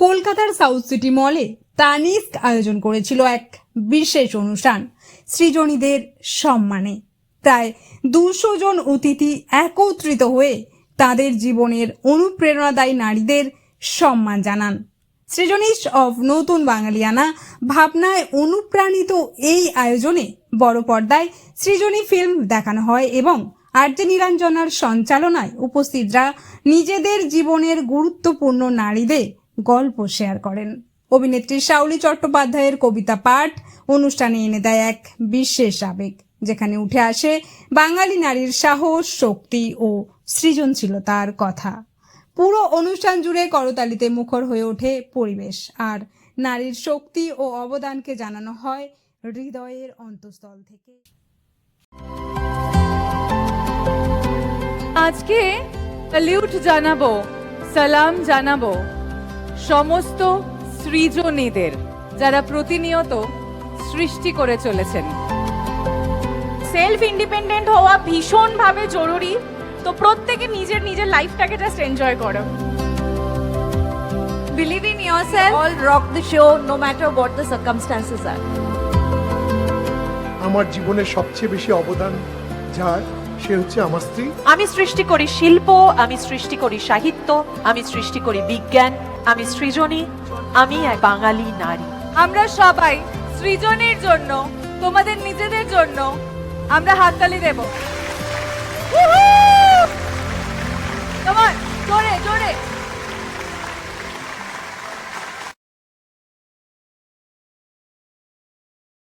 কলকাতার south city মলে তানিস্ক আয়োজন করেছিল এক বিশেষ অনুষ্ঠান সৃজনীদের সম্মানে। প্রায় 200 জন অতিথি একত্রিত হয়ে তাদের জীবনের অনুপ্রেরণাদায়ী নারীদের সম্মান জানান। সৃজনীশ অফ নতুন বাঙালিয়ানা ভাবনায় অনুপ্রাণিত এই আয়োজনে বড় পর্দায় সৃজনী ফিল্ম দেখানো হয় এবং আরজে নীলাঞ্জনার সঞ্চালনায় উপস্থিতরা নিজেদের জীবনের গুরুত্বপূর্ণ নারীদের গল্প শেয়ার করেন। অভিনেত্রী শাওলি চট্টোপাধ্যায়ের কবিতা পাঠ অনুষ্ঠানে এনে দেয় এক বিশেষ আবেগ, যেখানে উঠে আসে বাঙালি নারীর সাহস, শক্তি ও সৃজনশীলতার কথা। পুরো অনুষ্ঠান জুড়ে করতালিতে মুখর হয়ে ওঠে পরিবেশ, আর নারীর শক্তি ও অবদানকে জানানো হয় হৃদয়ের অন্তঃস্থল থেকে। আজকে স্যালিউট জানাবো, সালাম জানাবো সমস্ত সৃজনীদের, যারা প্রতিনিয়ত সৃষ্টি করে চলেছেন। সেলফ ইন্ডিপেন্ডেন্ট হওয়া ভীষণভাবে জরুরি, তো প্রত্যেকে নিজের নিজের লাইফটাকে জাস্ট এনজয় করো। Believe in yourself, all rock the show no matter what the circumstances are. আমার জীবনের সবচেয়ে বেশি অবদান যার, সে হচ্ছে আমার স্ত্রী। আমি সৃষ্টি করি শিল্প, আমি সৃষ্টি করি সাহিত্য, আমি সৃষ্টি করি বিজ্ঞান, আমি সৃজনী, আমি এক বাঙালি নারী। আমরা সবাই সৃজনীর জন্য, তোমাদের নিজেদের জন্য আমরা হাততালি দেব। জোরে জোরে।